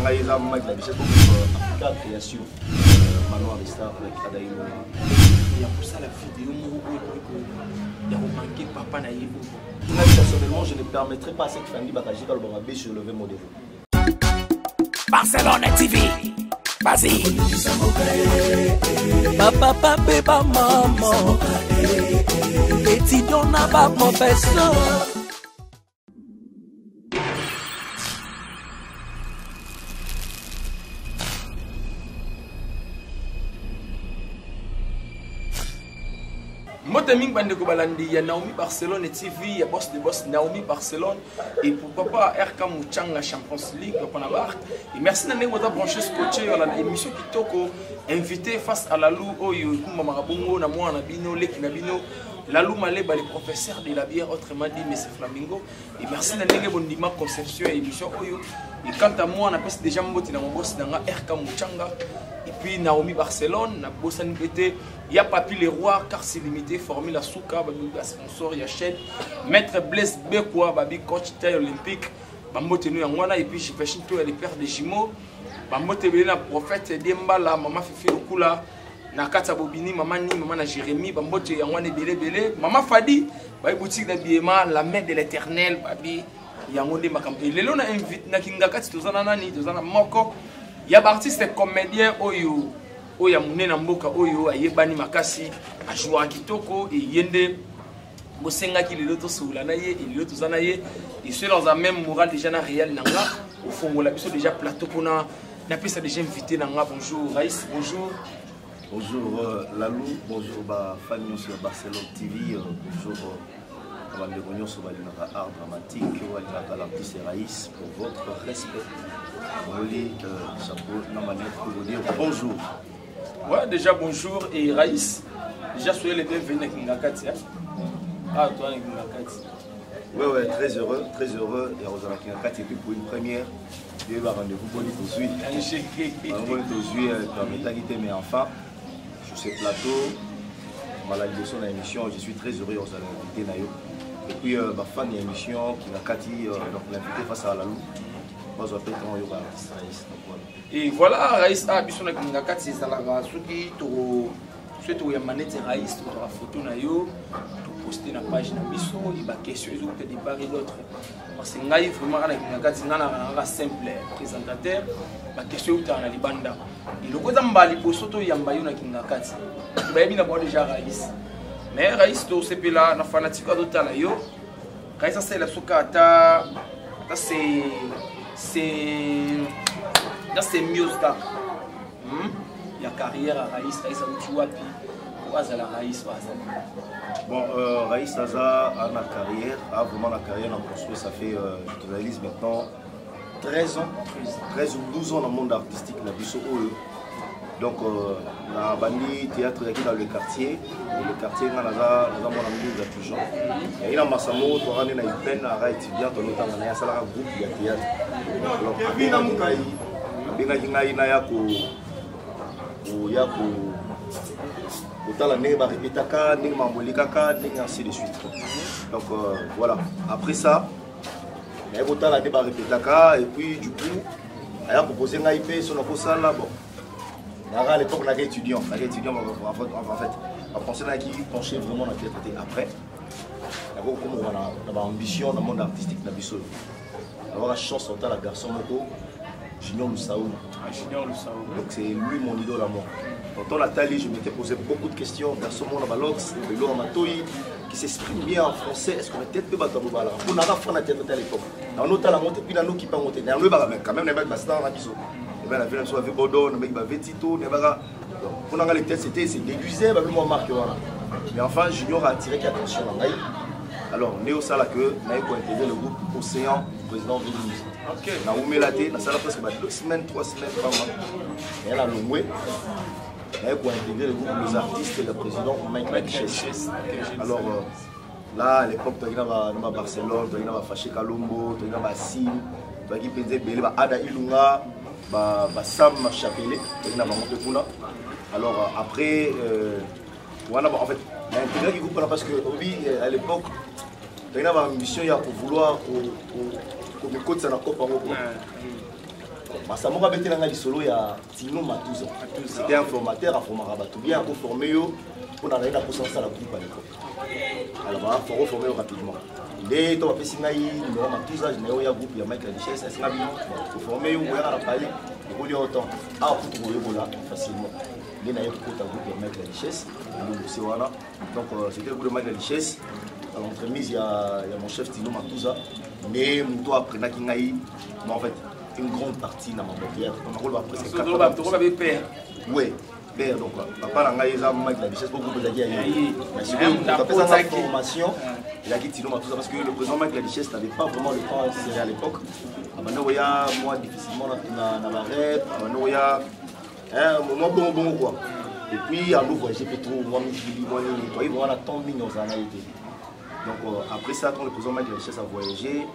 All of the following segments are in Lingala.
ngai eza Mike la biso Africa Création Manoir des Stars avec Adaïmo. Il y a pour ça la vidéo il y a remarqué papa na yebo. Personnellement, je ne permettrai pas à cette famille Bakaji Kalbangabé sur lever mon dévot. Barcelone TV. Vas-y. Papa, papa, maman. Étudiant n'a pas mon personne. Moteming bande ko balandi ya Naomi Barcelone TV ya boss de boss Naomi Barcelone et pour papa RK Muchanga Champions League pour na bar et merci na nengo ta brancher scotché la émission kitoko invité face à la lou oyo kuma marabongo na mwana bino leki na bino Lalou Maleba le professeur de la bière autrement dit M. Flamingo et merci na nengo bondima conception et émission oyo et quant à moi on a passé déjà mboti na mon boss na RK Muchanga et puis Naomi Barcelone na bossani pété il y a Papi les Rois, car c'est limité, Formule Asuka, Babi sponsor, il y a Chède, Maître Blaise Bekwa, Babi coach taille olympique, Bambote nous Yangwana, et puis je fais chinto les pères des jumeaux, Bambote Belena prophète Dembala, Maman Fifi Okula, Nakata Bobini, Maman Ni, Maman Jérémy, Bambote Yangwana Belé Belé, Maman Fadi, Babi boutique d'habillement, la main de l'éternel, Babi Yangonde Makampe. Les lots na invite Nakingakati, Tozana Nani, Tozana Moko, il y a artiste comédien Oyo. Oya munena mboka oyo ayebani makasi ajua kitoko et yende bosenga ki lelo to soula na ye lelo to zana ye et c'est dans un même moral déjà na réel nanga au fond la biso déjà plateau pona na pesa déjà invité nanga bonjour Raïs bonjour Lalou bonjour ba famille sur Barcelone TV bonjour Bandegonion sur Balinaka art dramatique Balinaka l'artiste Raïs pour votre respect on lit chapeau na manière pour vous dire bonjour. Ouais, déjà bonjour et Raïs. Déjà soyez les bienvenus avec Ngakati. Ah, toi avec Ngakati. Ouais, très heureux et Rosana Ngakati. Et puis pour une première, il y a un rendez-vous pour les Tozuis. Pour les Tozuis, permettez mes enfants. Sur ce plateau, malgré son émission, je suis très heureux Rosana Ngakati. Et puis ma fan de l'émission Ngakati, donc l'invité face à la loup. Moi, je rappelle comment il y a Raïs. Et voilà, Raïs a biso na Ngakati c'est la soki to souhaite ya manette Raïs to la photo na yo to poster na page na biso et ba question ils ont peut-être des barres d'autres parce que ngai vraiment na Ngakati na simple présentateur ba question uta na libanda et le koza mbali poso to yamba yo na Ngakati ba yebi na bo déjà Raïs mais Raïs to sepela na fanatique d'autres na yo Raïs c'est la soka ta c'est mieux ça. Il y a carrière à Raïs, Raïs a tu vois puis quoi ça la Raïs bon Raïs Aza a la carrière, a vraiment la carrière en construit, ça fait je te réalise maintenant 13 ou 12 ans dans le monde artistique na biso oyo. Donc na bandi théâtre qui dans le quartier na naza mon ami de plus jeune. Et il a masamo to rane na ipena ra étudiant to notanga na ya sala groupe de théâtre. Alors bina mukai bina ngai na ya ko otala ne ba répétaka ne mambolikaka ne ainsi de suite. Donc voilà, après ça mais otala ne ba répétaka et puis du coup aya proposer ngai pe son ko sala bon. À l'époque, on avait étudiant en fait, on pensait qui penchait vraiment dans la tête après. D'abord, comme on a ambition dans le monde artistique, avoir la chance d'entrer la garçon moto, Junior Lusaou. Donc c'est lui mon idole à moi. Quand on a tali, je m'étais posé beaucoup de questions. Garçon mon Balox, Belo Amatoyi, qui s'exprime bien en français. Est-ce qu'on a peut-être pas battu Bala? On a fait la tête à l'époque. On a la montée, puis la nous qui pas monter. On a quand même les mecs bastard là qui sont. La ville soit avec Bodon, avec Vetito, on a les tests, c'était déguisé, avec moi marqué. Mais enfin, Junior a attiré l'attention. Alors, Néo Sala que nous avons intégré le groupe Océan, président de l'Union. On a oumé la tête, on a presque 2 semaines, 3 semaines par mois. Et là, nous avons intégré le groupe Les Artistes et le président Mike Chess. Alors, là, à l'époque, tu as Barcelone, tu as Faché Kalombo, tu as Sim, tu as Ada Ilunga. Sam Chapelé, alors après, voilà, en fait, l'intérêt du groupe parce que à l'époque, il y avait une mission pour vouloir qu'on écoute ça dans le Masamora Betelanga Lisolo, il y a Tino Matouza. C'était un formateur à former Rabatou. Bien pour former, on a eu la puissance à la groupe à l'époque. Alors, il faut reformer rapidement. Les gens qui ont fait numéro Matouza, je n'ai pas groupe, il y a Michael Richesse, il faut former, il y a la palais, il y a autant. Ah, pour trouver facilement. Il y a un groupe, il y a Michael Richesse, donc c'était le groupe de Michael Richesse. À l'entremise, il y a mon chef Tino Matouza. Mais moi, après, en fait, une grande partie dans ma boîte. On a presque 80%. Oui, père. Donc, papa n'a pas Michael Richesse, beaucoup de gens. Mais si vous avez une formation, il a dit Tino Matouza parce que le président Michael Richesse n'avait pas vraiment le temps à l'époque. Il y a moi difficilement dans la rêve, il y a moi bon quoi. Et puis à nous voyager trop, moi nettoyer, voilà tant de millions en été. Donc après ça, quand le président Michael Richesse a voyagé,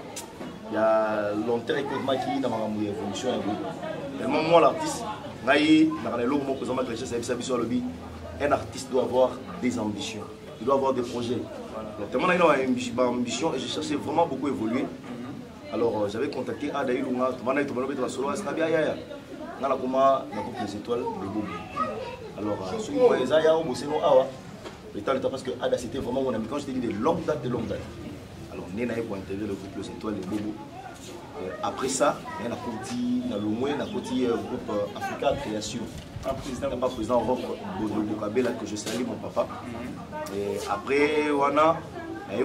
il y a longtemps qui dans ma évolution. Tellement moi l'artiste, le président Michael Richesse a dit sur le but, un artiste doit avoir des ambitions, il doit avoir des projets. Donc tellement il a une ambition et j'ai cherché vraiment beaucoup évoluer. Alors j'avais contacté Adaï Lunga, dans la coupe des étoiles de Bobo. Alors, ce qui est Zaya, c'est non Awa. Parce que Ada c'était vraiment mon ami. Quand je t'ai dit de longue date. Alors, on est pour intégrer le groupe Les Étoiles de Bobo. Après ça, il y a un groupe Africa Création. Il n'y a pas président Rock Bokabela que je salue mon papa. Et après, on a le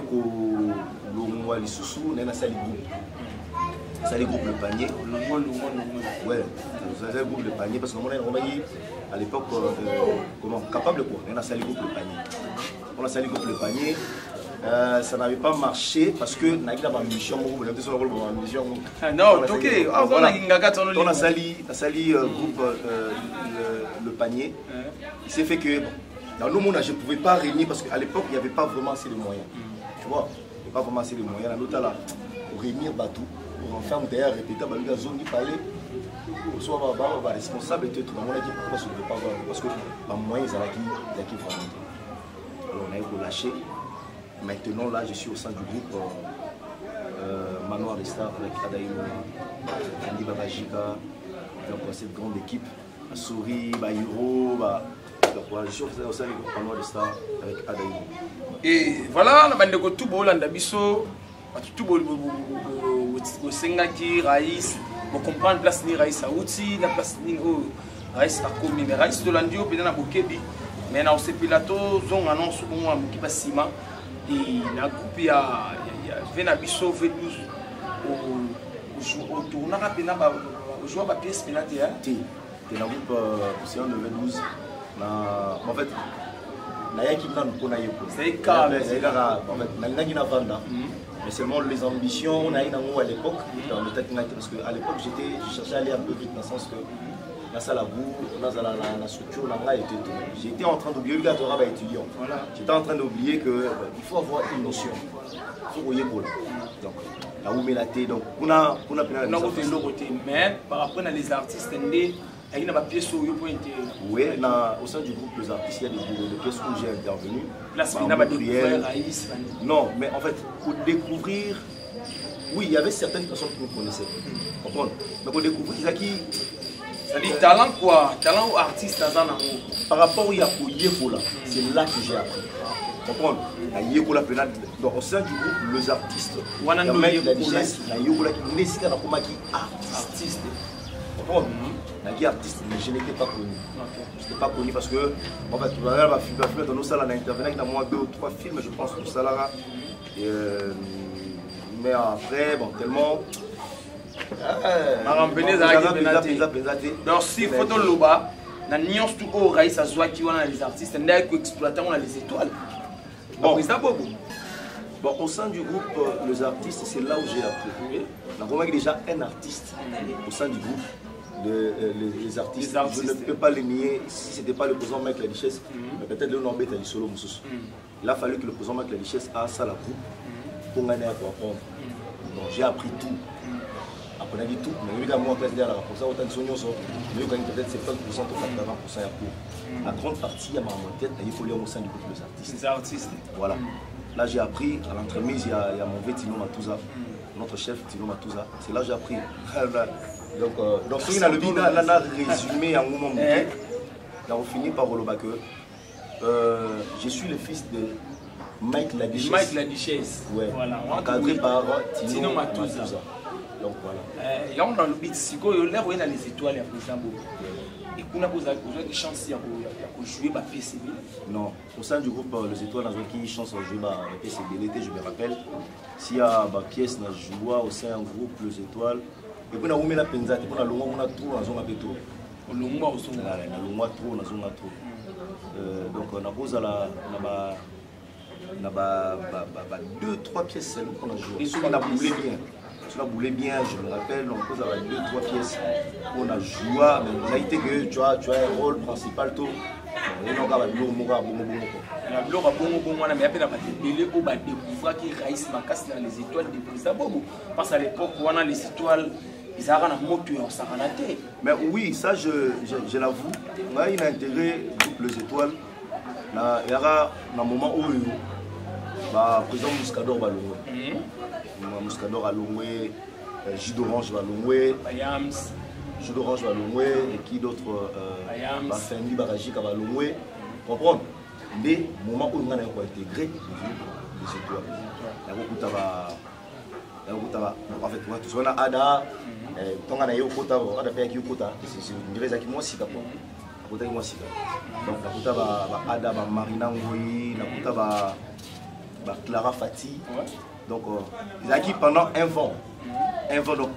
Soussou, on a sali groupe. Sali groupe Le Panier. Ouais, c'est le groupe Le Panier parce qu'on a à l'époque capable quoi. On a sali groupe Le Panier. On a sali groupe Le Panier. Ça n'avait pas marché parce que on a eu ma mission. Non, ok. On a sali groupe Le Panier. Il s'est fait que dans nos mondes, je ne pouvais pas réunir parce qu'à l'époque, il n'y avait pas vraiment assez de moyens. Tu vois, il n'y avait pas vraiment assez de moyens. Pour réunir Batou, pour en faire un terrain répété, la zone qui parlait, soit responsable et tout. Dans mon équipe, pourquoi je ne pouvais pas voir parce que par moyen, ils allaient qui vraiment. Alors on a eu lâché. Maintenant, là, je suis au sein du groupe Manoir des Stars avec Adaïmo, Andy Babajika, donc cette grande équipe, Souri, Bayuro, je suis au sein du groupe Manoir des Stars avec Adaïmo. Et voilà, on a dit que tout le monde a biso, tout le monde a Raïs, on comprend la place ni Raïs Aouti, la place ni Raïs Akomi, mais Raïs de l'Andio, peut-être à Bokebi, mais dans ce pilote, on annonce qui va Sima. Et la groupe il y a Venabiso V12 au tournant au joueur à pièce pénalité. C'est la groupe océan de V12. En fait, mais seulement les ambitions, on a eu à l'époque, parce qu'à l'époque je cherchais à aller un peu vite dans le sens que la structure, j'étais en train d'oublier le gars de étudiant. J'étais en train d'oublier qu'il faut avoir une notion. Il faut voyer pour donc là où met la tête. Donc on a mais par rapport à les artistes, il y a des pièces où il faut intervenir. Oui, au sein du groupe Les Artistes, il y a des pièces où j'ai intervenu. Non, mais en fait, pour découvrir, oui, il y avait certaines personnes qui me connaissaient. Comprendre. Mais pour découvrir, il y a qui. C'est-à-dire talent quoi? Talent ou artiste par rapport au Yekola, c'est là que j'ai appris. Comprendre? La Yekola pénal. Donc au sein du groupe, les artistes. La Yekola qui nécessite un artiste. Comprendre? La artiste, mais je n'étais pas connu. Je n'étais pas connu parce que, en fait, tu vas faire dans nos salles, on a intervenu dans moins 2 ou 3 films, je pense, tout ça là. Mais après, bon, tellement. Donc si photo loba na nuance tout au raïs à joie qui on a les artistes on a exploité on a les étoiles bon au sein du groupe les artistes c'est là où j'ai appris donc déjà un artiste au sein du groupe les artistes je ne peux pas les nier si c'était pas le président Michael Richesse mais peut-être le nom bête solo il a fallu que le président Michael Richesse a ça la groupe pour gagner à comprendre donc j'ai appris tout. On a dit tout, mais évidemment, on a dit pour ça, autant de soignants, mais on a peut-être 70% ou 80% à court. La grande partie, à ma tête, il faut lire au sein du groupe des artistes. Voilà. Là, j'ai appris, à l'entremise, il y a mon vieux Tino Matouza, notre chef Tino Matouza. C'est là que j'ai appris. Donc ce qui a le bien, là, on a résumé en moment. On finit par le que je suis le fils de Mike la Duchesse. Mike la Duchesse. Ouais. Voilà. Encadré par Tino Matuza. Donc voilà. Il y a un bit siko yo l'air où il a les étoiles à présent. Et qu'on a besoin de chance à jouer ma PCB. Non, au sein du groupe Les Étoiles, dans qui chance à jouer ma PCB l'été, je me rappelle. S'il y a ma pièce na joie au sein du groupe Les Étoiles. Et puis on a oumé la penzate, on a l'ongwa, on a tout, on a zone pétro. On l'ongwa au son. On a l'ongwa trop, on a zone trop. Donc on a posé la 2-3 pièces qu'on a joué. On a boulé bien. On a boulé bien, je me rappelle, on pose à 2-3 pièces. On a joué, mais ça a été que tu as un rôle principal tout. Et on a bon. Mais après, on a découvert que Raïs Makas dans les étoiles de président Bobo. Parce qu'à l'époque, on a les étoiles, ils avaient un moteur en saranaté. Mais oui, ça je l'avoue. On a eu un intérêt groupe Les Étoiles. Il y aura un moment où le président Mouscador va louer. Mouscador va louer, Jus d'Orange va louer. Jus d'Orange va louer et qui d'autre Fendi Barajika va louer. Comprendre? Mais au moment où on a intégré Les Étoiles, en fait, tu vois, Ada, quand on a eu Kota, on a fait Kota, c'est une vraie qui moi, si donc, Ada, Marina Ngoui, Clara Fati. Donc, ils ont acquis pendant un vent. Donc, ils ont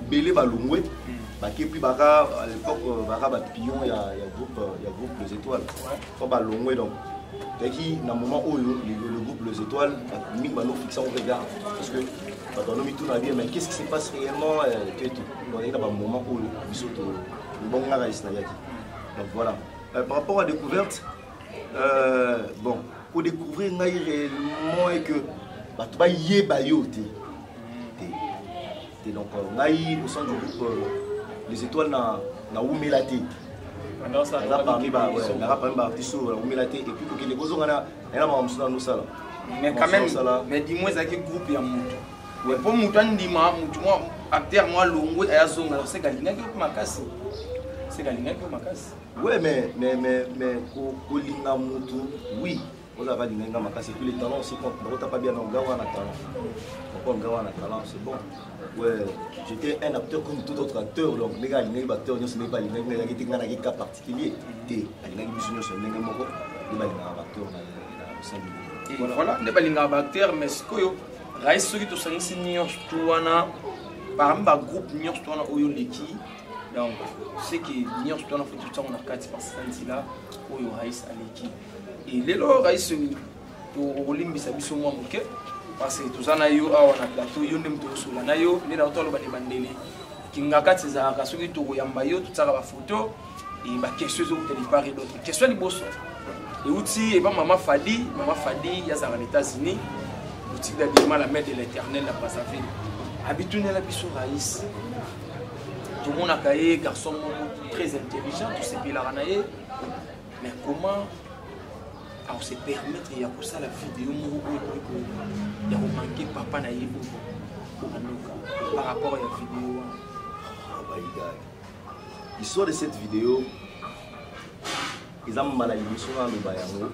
belé Baloué. Et puis, à l'époque, Pion, il y a groupe Les Étoiles. Donc, dans le moment où le groupe Les Étoiles a mis nos fixés en regard. Parce que, dans nos tout dit, mais qu'est-ce qui se passe réellement? Donc, il y a un moment où le bon gars est là. Donc, voilà. Par rapport à la découverte, bon, pour découvrir réellement et que tu vas y aller. Donc, au sein du groupe Les Étoiles, na Oumelate. Mais quand même, mais dis-moi, c'est quel groupe il y a Moutou. Pour Moutou, moi, acteur, moi, Longo, et Azonga, c'est Galina qui est Makasi. C'est Galina qui est Makasi. Oui, mais Kolinga Moutou, oui. Vous avez dit que Makasi, puis les talents aussi comptent. Mais tu n'as pas bien un Gawana talent. C'est bon. Ouais, j'étais un acteur comme tout autre acteur. Donc, les gars, les acteurs, ce n'est pas les cas particuliers. Et voilà, les balinga acteurs, mais ce que Raïs, ceux qui sont ici, par exemple, le groupe Nios Touana Oyo Leki. Donc, c'est que Nios Touana fait tout ça, on a 4% là, Oyo Raïs à Leki. Et les lois Raïs, pour Olympia, c'est moi, ok? Parce que tout ça, on a plateau, on a tout sur la nayo, les autres, on a des bandélés. Qui n'a qu'à ces arcs, ceux qui ont yambayo, tout ça, la photo, et ma question est de part et d'autre. Question est boss. Et aussi, maman Fadi, il y a ça aux États-Unis, boutique d'habillement, la mère de l'éternel, la Brazzaville. Habitué à la Bissou Raïs. Tout le monde a caillé, garçon très intelligent, tout ce pays-là, mais comment on se permettre, il y a pour ça la vidéo, il y a manqué papa naïbo par rapport à la vidéo. L'histoire de cette vidéo, ils ont mal à l'émission dans le Bayango,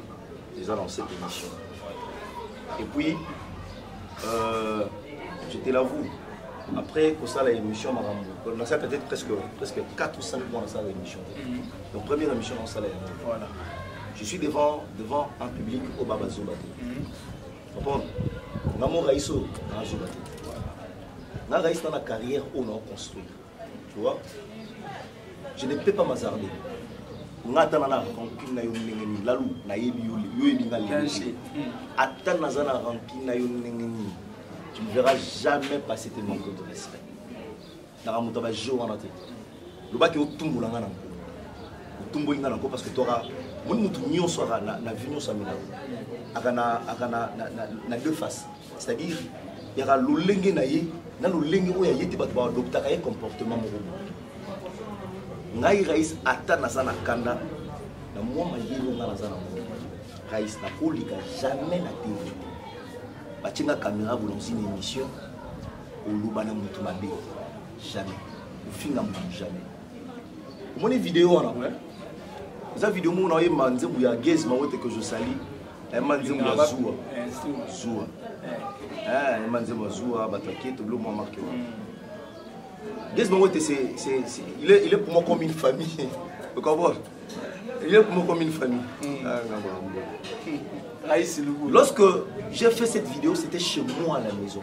ils ont dans cette émission. Et puis, j'étais là vous. Après, pour ça, l'émission m'a ramené. On a fait peut-être presque 4 ou 5 mois dans ça, l'émission. Donc, première émission dans ça, voilà. Je suis devant un public au Babazo Baté. Vous comprenez? Namo Raïso, Raïso Baté. Na Raïs dans la carrière où on a construit. Tu vois? Je ne peux pas m'hasarder. Ngata na rancune na yo ngeni lalu na yebi yo yebi na lebi. Ata na zana rancune na yo ngeni. Tu ne verras jamais passer tes manques de respect. Na ramuta ba jo wana te. Lo ba ke o tumbula ngana ko. O tumbula ngana ko parce que tu auras mon mutu nyonso na vie nyonso amina. Na deux faces. C'est-à-dire il y aura lo lenge na ye, na lo lenge o ya yeti ba ba adopter un comportement mo. Ngai Raïs ata na sana kanda na moi mayelo na sana Raïs na kolika jamais na TV batinga caméra bolonzi une émission au lubana mutu mabe jamais finga jamais. Mon vidéo on a ça vidéo mon a manze ya Gez mawote que je salue. Manze ya Zoua. Zoua. Manze ya Zoua bataki to mo marqué. Gez mawote il est pour moi comme une famille. Vous comprenez? Il est pour moi comme une famille. Lorsque j'ai fait cette vidéo, c'était chez moi à la maison.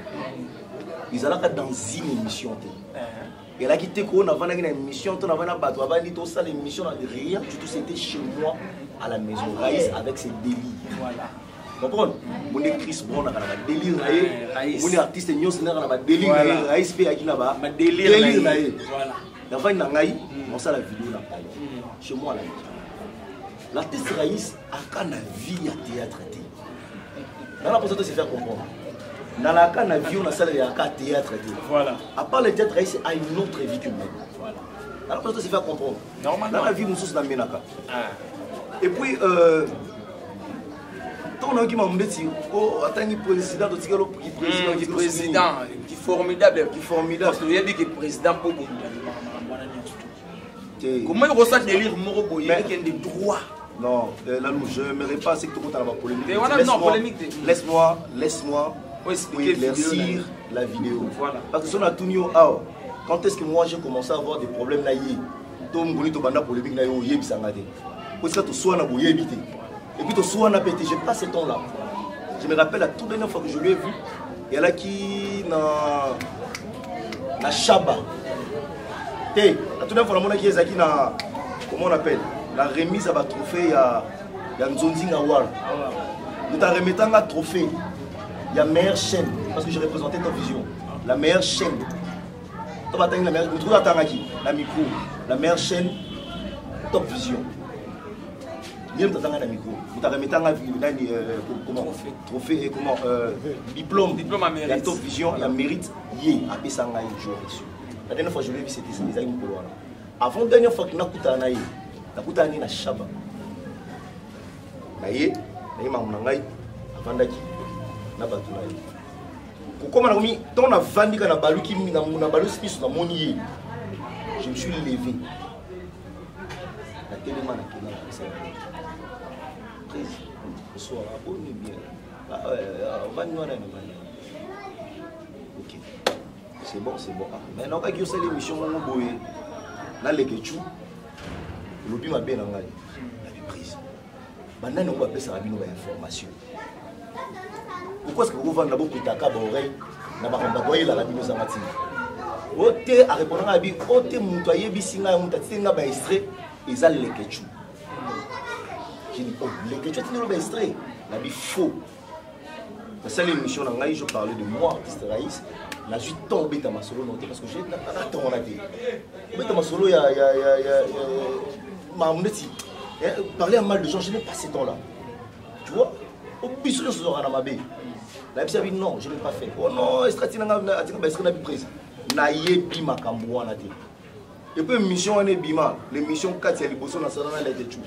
Ils allaient dans une émission. Et là, qui était qu'on avait une émission, on avait une bateau, on avait tout ça, l'émission, rien du tout, c'était chez moi à la maison. Raïs avec ses délires. Voilà. Vous comprenez? Mon Chris Brown a un délire. Mon artiste Nyon Sena a un délire. Raïs P. Akina a un délire. Voilà. Dans une nangaï, on sait la vidéo là. Chez moi à la maison. L'artiste Raïs a une vie à théâtre. Dans la possibilité de se faire comprendre. Dans la cas de vie, on a ça à théâtre. Voilà. À part le théâtre, Raïs a une autre vie que moi. Voilà. Dans la possibilité de se faire comprendre. Normalement. Dans la vie, nous sommes dans le Ménaka. Et puis, on a qui m'a dit, oh, attends, le président, qui président, qui formidable. Qui formidable. Parce que vous avez dit que le président pour vous. Comment il ressent des livres Morobo? Il y a des droits. Non, là, je n'aimerais pas que tout le monde ait la polémique. Laisse-moi éclaircir la vidéo. Voilà. Parce que si on a tout mis quand est-ce que moi j'ai commencé à avoir des problèmes là, tout le monde a polémique là, et puis tout soit n'a pété, j'ai pas ce temps là. Je me rappelle la toute dernière fois que je lui ai vu, il y a là qui na Chaba. La toute dernière fois qui est na comment on appelle la remise à trophée, il y a Nzondi Ngawar. Nous t'as remis un trophée. Il y a meilleure chaîne, parce que j'ai représenté ta vision. La meilleure chaîne. Tu vas la meilleure, nous trouvons la micro. La meilleure chaîne, Top Vision. Il y a un micro. Nous t'as remis un trophée et comment diplôme. Diplôme à mérite. Il y a Top Vision, il y a mérite. Il y a un jour reçu. La dernière fois que je l'ai vu, c'était ça. Avant la dernière fois que je l'ai vu, je l'ai vu à Chaba. Je l'ai vu avant d'aller. Pourquoi je me suis levé. La télé m'a bonsoir, ok, c'est bon. Maintenant, quand il y a l'émission, là, les Ketchou, le lobby m'a bien engagé. La prise. Maintenant, on va appeler ça une information. Pourquoi est-ce que vous vendez d'abord pour ta carte d'oreille? N'a pas envoyé la radio aux amateurs. Ote à répondre à bi, ote mutoye bisinga mutatinga ba extrait, ils ont les Ketchou. J'ai dit, oh, les Ketchou, tu n'as pas extrait. La bi faux. Dans cette émission, je parlais de moi, artiste Raïs. Je suis tombé dans ma solo noté parce que j'ai pas temps on a dit. Dans ma solo, il y a parler à mal de gens, je n'ai pas ce temps-là. Tu vois? Au plus de choses à ma baie. La vie a dit non, je ne l'ai pas fait. Oh non, Estratina n'a pas prise. Naïe bima kamboua na dit. Et puis mission on est bima, l'émission 4 il bosso na salana la tetu.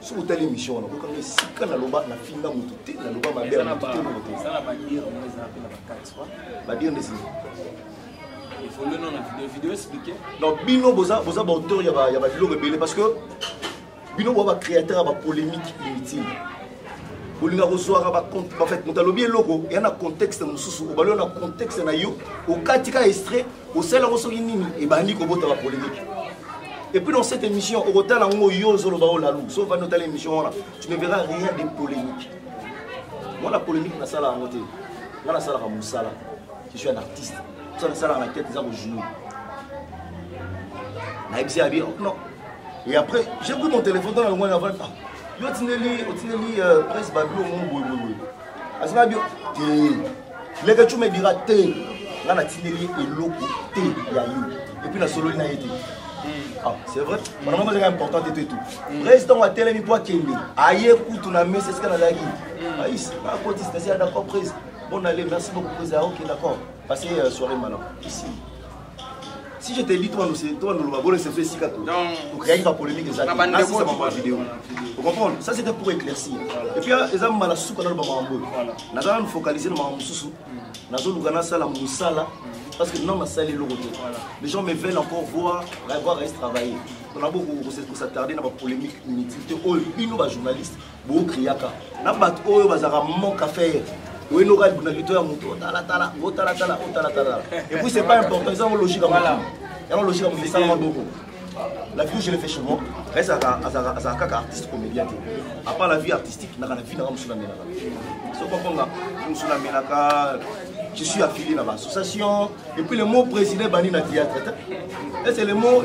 Sur telle émission on a quand même si kana loba na finga mututé na loba ma belle mututé mututé. Ça la va dire on les appelle la 4 fois. Va dire ici. Il faut le nom de vidéo expliquer. Non, bino boza auteur il y a vidéo rebelle parce que bino va créateur va polémique inutile. Bolinga recevoir en fait mon talobi logo il y a un contexte mususu au ballon un contexte na yo au katika extrait au sel recevoir nini et bandi ko bota polémique. Et puis dans cette émission au hôtel en yo zolo ba olalou sauf dans telle émission là tu ne verras rien de polémique. Moi la polémique na sala en côté. Moi la sala musala. Je suis un artiste. Ça la sala en tête ça au genou. Na ibsi abi non. Et après j'ai pris mon téléphone dans le mois avant. Yo tineli presse babilo mon boy. Asma bio les gars tu me diras té là na tineli eloko té ya yo et puis la solo na été. Ah c'est vrai. Vraiment c'est important et tout. Président wa télé mi pour kende. Aye kutu na messe ce que na lagi. Aïs, na côté c'est d'accord prise. Bon allez, merci beaucoup président. OK d'accord. Passez soirée maintenant. Ici. Si je te dis, toi, nous va voler ce fait si gâteau. Pour créer une polémique, ça m'a vidéo. Vous comprenez? Ça c'était pour éclaircir. Et puis, les hommes malades, nous allons nous focaliser sur le Moussou. Nous allons nous ça la moussala. parce que non, ma salle est lourde. Les gens me veulent encore voir Raïs travailler. On a beaucoup s'attarder dans la polémique inutile. Oh, une autre journaliste, beaucoup criaka. Na bat oh, bazara manque à faire. Oui, nous avons une victoire à Mouto. Et puis, c'est pas important. Ils ont une logique à Mouto. Ils ont une logique à Mouto. Ça, beaucoup. La vie, je l'ai fait chez moi. Reste à un artiste comédien. À part la vie artistique, je la vie dans je suis affilié à l'association. Et puis, le mot président Bani na théâtre. C'est le mot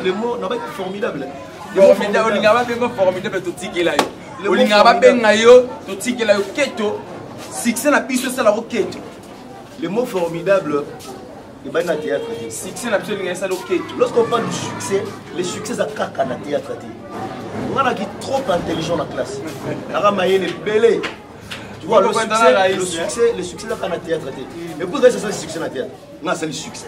formidable. Le mot formidable, succès na piso ça la roquette. Le mot formidable est bien dans le théâtre. Succès na piso ça la roquette. Lorsqu'on parle du succès, le succès c'est caca dans le théâtre. On a qui trop intelligent dans la classe. On a maillé les belés. Tu vois le succès c'est dans le théâtre. Mais pourquoi c'est ça le succès dans le théâtre? Non, c'est le succès.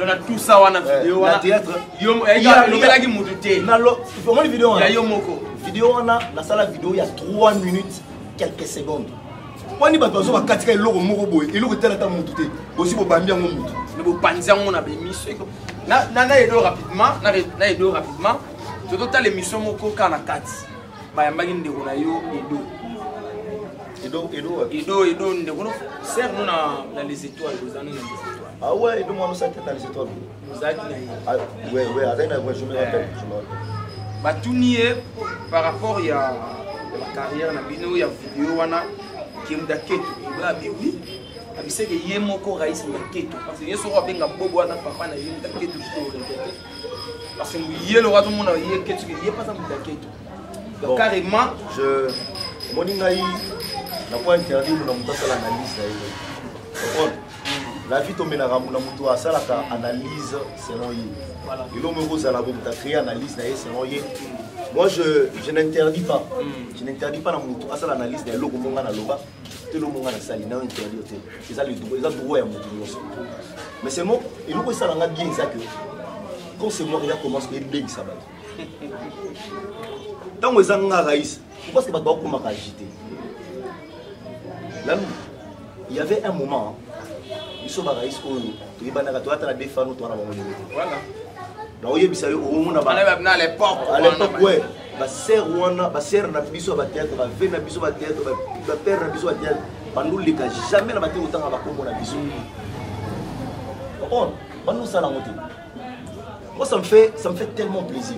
On a tout ça on a vidéo dans le théâtre. Il y a le gars qui moudouté. Dans le vidéo il y a yomoko. Vidéo on a la salle vidéo il y a 3 minutes quelques secondes. Wani bato ba katika iloko moko boy iloko tela ta mutu te aussi bo bambia ngo mutu ne bo panzia ngo na be mission na edo rapidement toto ta l'émission moko kana kati ba yambaki ndeko na yo edo ndeko no serre nous dans les étoiles vous en dans les étoiles. Ah ouais, edo moi nous ça dans les étoiles. Vous êtes ah ouais avec je me rappelle. Ba tunier par rapport il y a la carrière na bino ya vidéo wana Kimda Keto, il a dit oui. Il sait que Yemoko Raïs Keto. Parce que Yeso a bien Bobo na papa na Yemda Keto. Parce que Yé le roi tout le monde a Yé Keto, il n'y a pas ça Keto. Donc carrément, mon ingaï n'a pas interdit mon amour à l'analyse. La vie tombe dans mon amour à ça la analyse selon Yé. Il a me à la bombe à créer analyse selon Yé. Moi, je n'interdis pas. Je n'interdis pas dans mon tour. Ça, l'analyse des logos monga na loba. Tout le monde a ça, il n'a interdit. Ils ont le droit à mon tour. Mais c'est moi, et le ça l'a bien ça que quand c'est moi qui commence à bien ça va. Tant que ça n'a raïs, pourquoi c'est pas toi qui m'a agité? Là, il y avait un moment, ils sont raïs où tu es banana, tu as la défense, tu as la voilà. Donc il y a à l'époque, ouais, ma sœur na biso ba théâtre, ba ve na biso ba théâtre, ba père na biso ba théâtre, bandu leka jamais na baté autant ba kombo na biso. On, bandu ça la montée. Moi ça me fait tellement plaisir.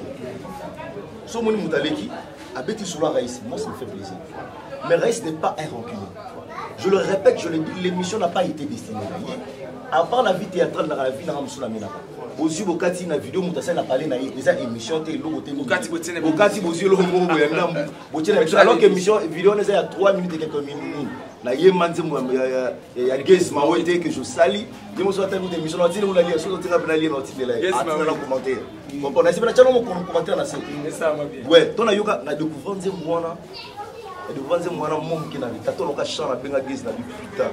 So moni mutaleki, abeti sur la Raïs, moi ça me fait plaisir. Mais Raïs n'est pas un rancunier. Je le répète, je le dis, l'émission n'a pas été destinée à part la vie théâtrale dans la vie dans la mina. Aussi bokati na vidéo mutasa na parler na déjà émission té logo té bokati bosi logo mo ya ndambu botela alors que émission vidéo n'est à 3 minutes et quelques minutes na yé manze mo ya guest ma wote que je sali ni mo so ta émission na tile mo la lire so tira na lire na tile là atina na commentaire bon on a essayé na chano mo commentaire na c'est ça ma bien ouais ton na yoka na découvrir nze mwana et de voir moi mon qui n'a pas tant de chant avec la guise n'a putain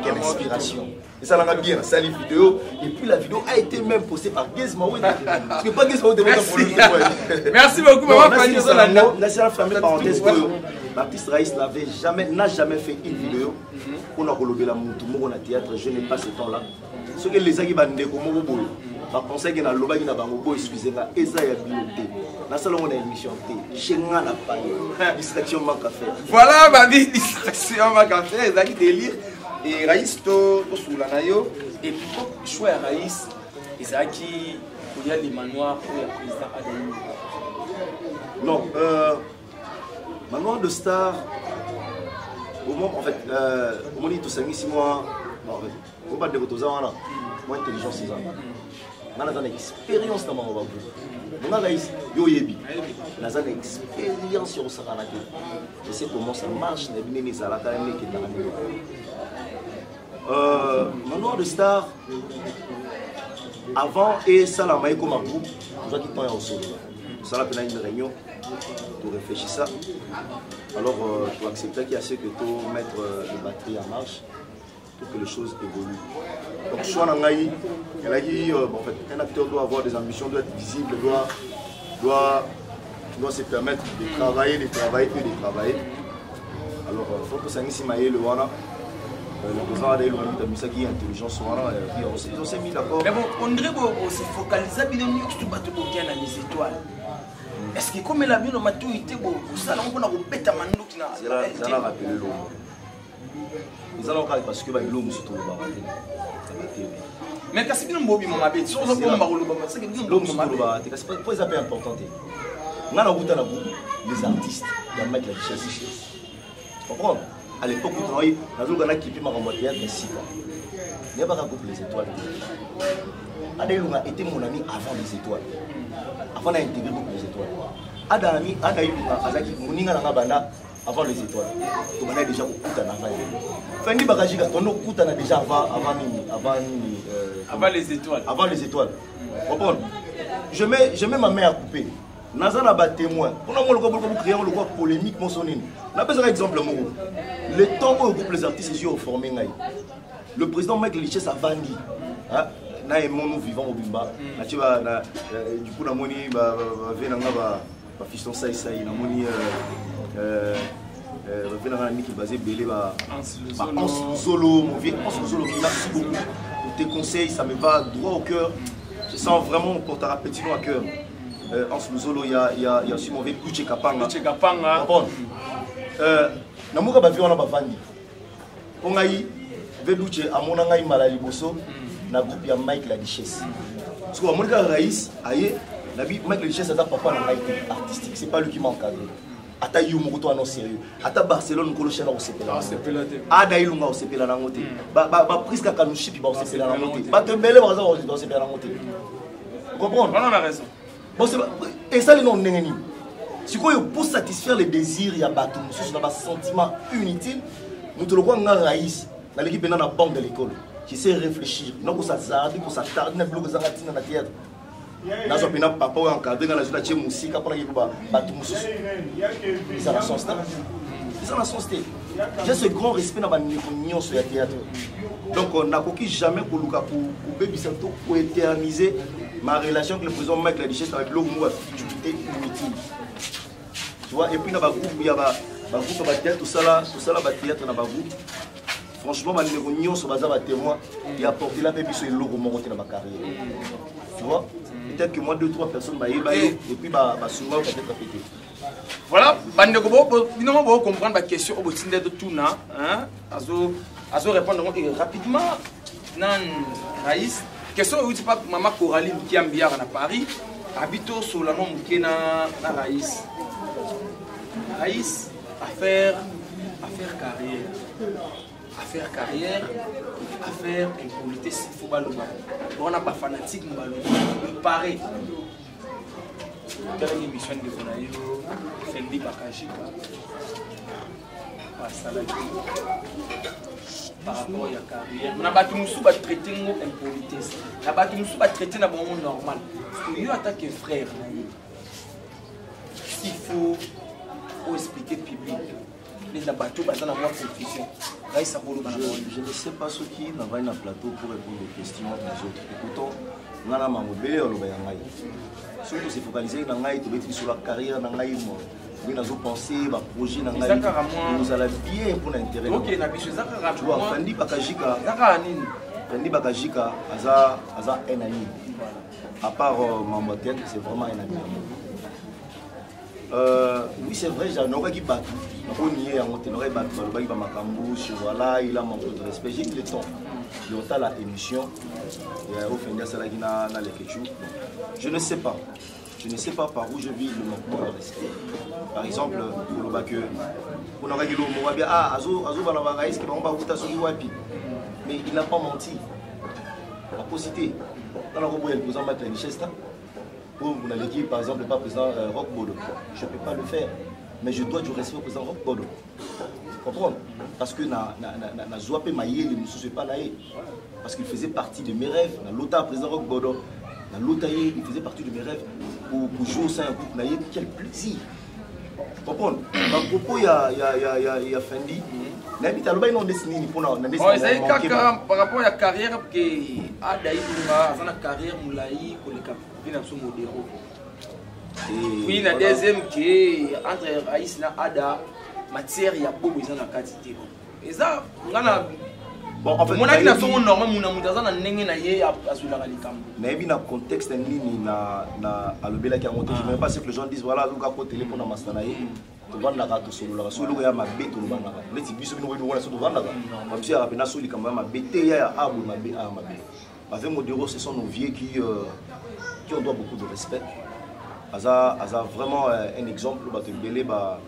quelle inspiration et ça l'a bien ça les vidéos et puis la vidéo a été même postée par Guise Maoué parce que pas Guise Maoué merci beaucoup maman Fanny la famille parenthèse que l'artiste Raïs n'a jamais fait une vidéo on a relobé la montre on a théâtre je n'ai pas ce temps là ce que les amis bandé comme Mobo par conseil que na loba qui na bango excusez-moi eza ya biloté na salon on a émission té chenga na paille distraction manque à faire voilà ma vie distraction manque à faire eza qui délire et Raïs to sous la nayo et puis choix Raïs eza qui il y a les manoirs où il y a président Adélie non manoir de star au moment en fait au moment tout ça 6 mois en fait on pas de retour là moi intelligence c'est ça on a une expérience dans mon babou. On a yo yebi. On a une expérience sur ça là. Je sais comment ça marche. Les bini ça là quand même qui dans manoir de star avant et ça la maïko ma groupe. Je qui temps au sol. Ça là pendant une réunion pour réfléchir ça. Alors pour accepter qu'il y a ce que tu mettre les batteries en marche. Que les choses évoluent. Donc, soit elle a dit, en fait, un acteur doit avoir des ambitions, doit être visible, doit se permettre de travailler. Alors, il faut que ça ici maille le wana. Le président a dit qu'il y a intelligence, on s'est mis d'accord. Mais bon, on dirait qu'on se focalise sur les étoiles. Est-ce que comme la vie, on a tout été beau, ça, on a repété à Mando qui n'a pas été. Ça l'a rappelé l'homme. Ils allons parler parce que l'homme se trouve là. Mais quand c'est bien Bobby mon habit, si on a pas l'homme se trouve là. C'est pas ça peu important. On a les artistes, il y a mettre la richesse. Tu comprends? À l'époque où on a qui m'a remonté à 6 ans. Il n'y a pas qu'à couper les étoiles. Adèle a été mon ami avant les étoiles. Avant d'intégré beaucoup les étoiles. Adami, Azaki, Mouninga Bana avant les étoiles. On a déjà beaucoup d'avant. Fendi Bagajiga, on a déjà avant les étoiles. Avant les étoiles. Comprends? Je mets ma main à couper. Nazana ba témoin. On a créé un logo polémique mon sonine. On a besoin d'exemple le temps où on coupe les artistes c'est formé. Le président Mike Lichess a vendu. Na mon vivant au Bimba. Du coup na moni ba venanga ba fiston sai na moni venanga ni qui basé belé ba solo mon vieux solo merci beaucoup pour tes conseils, ça me va droit au cœur. Je sens vraiment pour ta Petino à cœur. En Suzolo, il y a aussi mon vieux Kuche Kapanga. Bon. Namuka ba viona ba vandi. Ongai veluche amona ngai malali boso na groupe ya Mike la Richesse. Parce que Monika Raïs aye na bi Mike la Richesse ça papa na ngai artistique, c'est pas lui qui m'a encadré. Ata yu moto non sérieux. Ata Barcelone ko lochela o sepela. Ada ilunga o sepela na ngote. Ba priska kanushi pi ba o sepela na ngote. Ba tembele ba za o sepela na ngote. Comprendre? On a raison. Bon, et ça, les noms n'est si pour satisfaire les désirs, il y a un sentiment inutile. Nous te le voyons dans Raïs, dans l'équipe dans la banque de l'école. Qui sait réfléchir. Non, que ça zarde, que ça tarde, ne bloque dans la théâtre. Dans un pays, papa est encadré dans la zone de musique, après il va battre mon souci. Ils ont la sens. Ils ont la sens. J'ai ce grand respect dans ma union sur le théâtre. Donc, on n'a jamais pour Baby Santo pour éterniser ma relation avec le président Mike la Richesse avec l'homme ou la futilité inutile. Tu vois, et puis dans le groupe, il y a un groupe de théâtre, tout ça là, théâtre dans le groupe. Franchement, ma union sur le témoin, il a apporté la paix sur le logo dans ma carrière. Tu vois, peut-être que moi, 2-3 personnes, et puis, souvent, peut-être pété. Voilà, finalement, vous comprendre la question au bout de tout, à répondre rapidement. Nan Raïs, question où tu pas maman Coraline qui est bien à Paris, habite sur la nom qui est na Raïs. Raïs, affaire carrière, affaire impolité, il faut pas le voir. On n'a pas fanatique, il paraît. Quelle émission de Bonayo, Fendi Bakajika, par rapport à la carrière. On a battu nous va traiter nos impolitesse. On a battu nous va traiter dans le monde normal. Parce que nous attaquer frère. Il faut expliquer public. Les abattus dans la confusion. Je ne sais pas ce qui n'a pas un plateau pour répondre aux questions des autres. Et pourtant, on a la maman belle au Lobayangay. Si on se focaliser dans la sur la carrière, dans la nous avons pensé, projet, nous allons bien pour l'intérêt. Ok, tu vois, Fendi Bakajika, Aza un ami. À part Maman Tête, c'est vraiment un ami. Oui, c'est vrai, j'aurais qui battu. On y est, on aurait battu, il a manqué de respect. J'ai dit le temps. Il y a la émission. Je ne sais pas. Je ne sais pas par où je vis le manquement de respect. Par exemple, pour le bac, on aurait dit mais il n'a pas menti. La positivité. Dans la robe, il y a le président Mike la Richesse. Pour l'équipe, par exemple, pas président Roch Bodo. Je ne peux pas le faire. Mais je dois du respect au président Roch Bodo. Comprendre? Parce que na Zouapé Maïe, les moussous, je ne pas là. Parce qu'il faisait partie de mes rêves. Dans l'autre président Roch Bodo. Dans l'autre, il faisait partie de mes rêves. Pour jouer au sein d'un groupe naïe, quel plaisir. Comprendre? Dans propos, il y a Fendi. N'habite à l'obéi non destiné pour nous. Par rapport à la carrière, que Adaï a carrière moulaï pour les capitaines de modéro. Puis la deuxième qui est entre Raïs et Ada, matière il y a beaucoup besoin de la quantité. Et ça, on a Bon, en fait, mon avis, nous normal, mon amour, dans un n'engé na yé à celui-là les camps. Mais bien dans contexte ni na alobela qui a monté, je ne sais pas si que les gens disent voilà, nous avons téléphone à Mastanaï, tu vas na rato solo là, solo ya ma bête ou bana. Les tibis nous voyons sur devant là. Comme si à peine solo comme ma bête ya abu ma bête à ma bête. Avec Modero, ce sont nos vieux qui on doit beaucoup de respect. Aza vraiment un exemple bah te belé bah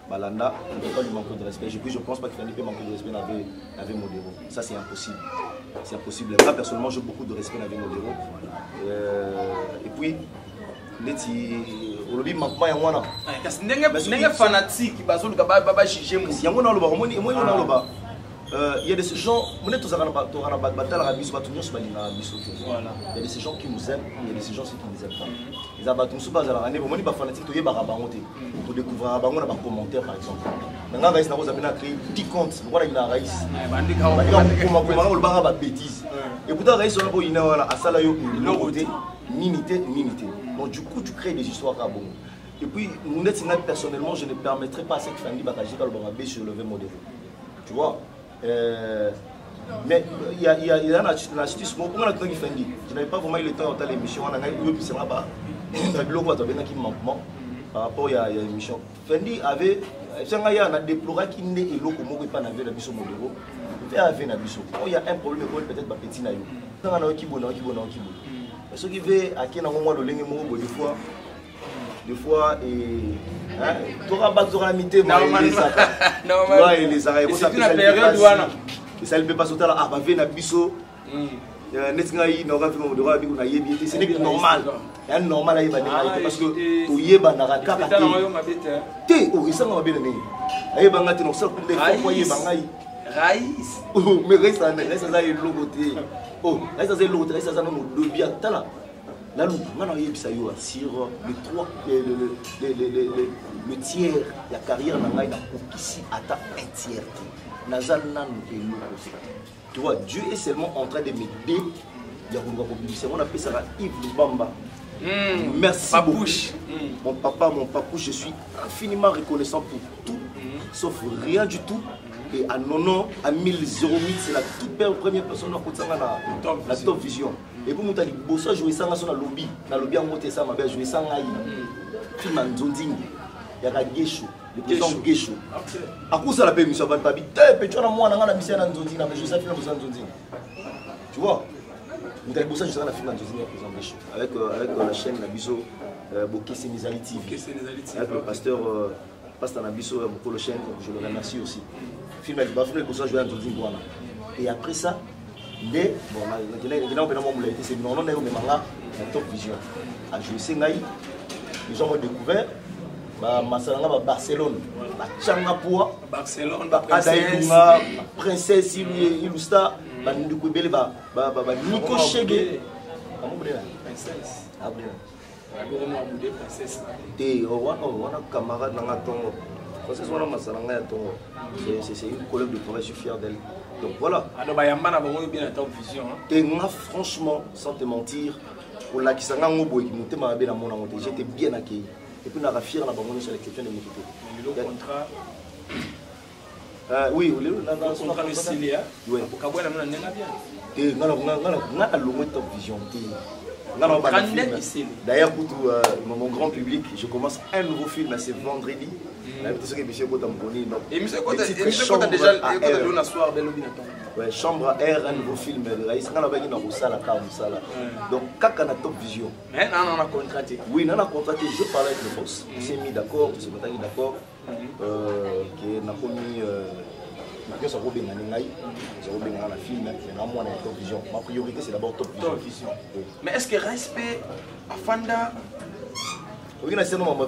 Balanda, on ne peut pas lui manquer de respect. Je pense pas qu'il peut manquer de respect avec Modero. Ça, c'est impossible. C'est impossible. Moi, personnellement, j'ai beaucoup de respect avec Modero. Et puis, aujourd'hui, maintenant, il y a un fanatique qui va juger. Il y a de ces gens, il y a de ces gens qui nous aiment, il y a de ces gens qui nous aiment pas. Ils abattent nous pas à la année, ils sont fanatiques, ils sont pour découvrir un commentaire par exemple. Maintenant, ils ont créé 10 comptes, voilà, il y a un raïs. Bêtise. Et pourtant, raïs, on a beau, il y a un salaire, minité. Donc, du coup, tu crées des histoires à bon. Et puis, personnellement, je ne permettrai pas à cette famille de sur le modèle. Tu vois? Mais il y a une astuce. Je n'avais pas vraiment eu le temps de l'émission. On a eu par rapport à l'émission. Fendi avait déploré qu'il n'ait pas la mission modéro. Il y a un problème peut-être petit naïo. Ce qui veut à qui n'a pas le des fois tu auras battu la mité mais les arrêts c'est une période où ça ne peut pas sauter là ah bah na biso netingai na ka fimo droit bi na yebi c'est normal c'est normal ayi ba parce que to yeba na ka ka te o isanga ba bela ni ayi ba ngati no sel kunde ko yeba ngai raïs mais reste ça est logoté oh reste ça est logoté reste ça no do bien tala. Là, nous avons sur le tiers de la carrière, nous avons ici à un tiers. Tu vois, Dieu est seulement en train de m'aider. On appelle ça Yves Lubamba. Merci beaucoup. Mon papa, je suis infiniment reconnaissant pour tout, sauf rien du tout. Et à 90, à 1008, c'est la toute première personne qui a la Top Vision. Et pour moi, je suis joué ça dans le lobby. Dans le lobby, je suis joué ça dans le film Nzonding. Il y a Gesho, le président Gesho. À cause de la paix, je suis pas habité. Tu as moi dans la mission Nzonding, mais je suis film Nzonding. Tu vois, je suis joué dans le film Nzonding, le président Gesho. Avec la chaîne Nabiso, Bokese Nizali TV. Avec le pasteur Nabiso, beaucoup de chaîne, je le remercie aussi. Film avec Bafou, le président joué dans Nzonding. Et après ça, mais bon, c'est non, on est au Top Vision. À jouer Sengaï, les gens ont découvert Massalanga Barcelone, Tchangapoua, Barcelone, Princesse Ilusta, Nico Chege. C'est une collègue de travail, je suis fier d'elle. Donc voilà. Et moi, franchement, sans te mentir, pour la Kisanga Ngobo qui montait ma belle à mon amour, j'étais bien accueilli. Et puis, on a fier la banque sur l'exception de Mokito. Le contrat. Oui, le contrat de Cilia. Oui. Et on a Top Vision. D'ailleurs, pour mon grand public, je commence un nouveau film, c'est vendredi. Et monsieur Kota déjà le soir de l'obinaton. Ouais, Chambre à air, un nouveau film. Donc, quand on a Top Vision. Mais non, on a contracté. Oui, on a contracté. Je parlais avec le boss. On s'est mis d'accord, on s'est mis d'accord. Que n'a pas mis. Ça va bien la film, Top Vision. Ma priorité, c'est d'abord Top Vision. Mais est-ce que respect à Fanda? Oui, c'est un moment de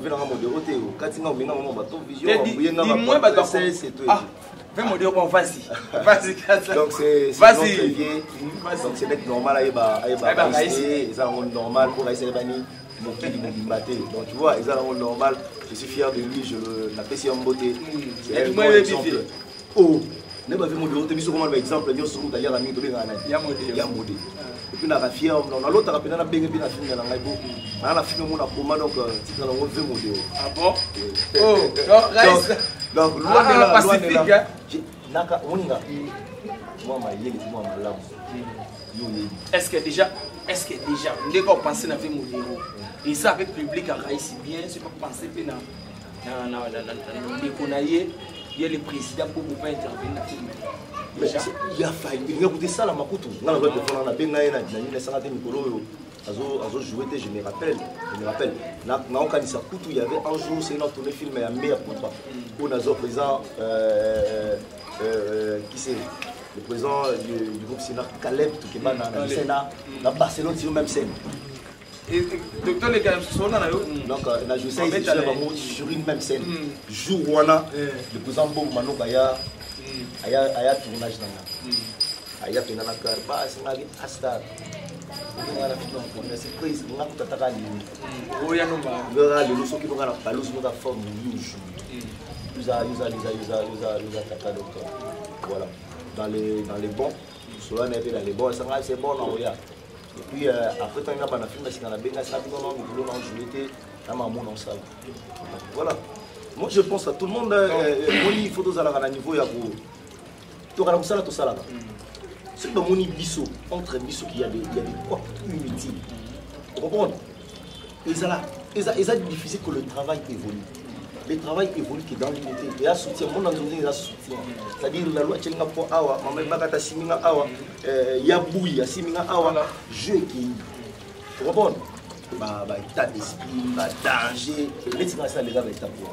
roté. Quand tu as Top Vision, dis-moi, vas-y. Donc c'est d'être normal normal pour essayer donc tu vois, normal, je suis fier de lui, je l'apprécie en beauté. C'est un bon exemple. Oh, ne pas faire mon bureau, tu as comment exemple, nous sommes d'ailleurs amis de l'Iran. Il y a modé. Et puis on a fier, on a l'autre rappelé, on a bien bien film dans la on a film mon coma donc tu as le modé. Ah bon? Oh, donc loin de là, Naka Oninga. moi maïe moi malam est-ce que déjà dès qu'on pense à faire mon héros et ça avec le public à Raïs bien c'est pas penser que na déconailler il y a le président pour pas intervenir dans le film. Il a failli il y a goûté ça la makutu na va te faire na benga na ni ça na mikolo azo joué je me rappelle na okanisa kutu il y avait un jour c'est notre tourné film ya meilleur kutu on a zo président qui c'est le président du groupe Sénat Caleb Toukeba na Sénat na Barcelone sur même scène et docteur les gars sont là donc na joué ça sur une même scène jour wana le président Bob Mano Baya aya tournage nana aya pena na karba singa asta ngala fino pour surprise ngaka tataka ni oya no ba ngala le soki ngala balus mo da forme yuju usa tata docteur voilà dans les bons cela n'est pas dans les bons ça c'est bon non oya et puis après tant ngaba na film parce qu'on a benga ça tout non nous voulons jouer na maman en salle voilà moi je pense à tout le monde il faut tous aller à niveau ya ko to kala kusala to sala c'est dans mon biso entre biso qu'il y a des corps inutiles vous comprenez et ça est difficile que le travail évolue. Le travail évolue qui est dans l'unité. Il y a soutien, mon entreprise il y a soutien. C'est-à-dire la loi tchenga po awa, maman bagata siminga awa, ya bouille, siminga awa, jeu qui. Vous comprenez? Bah état d'esprit, bah danger, les gens ça les gars état pour.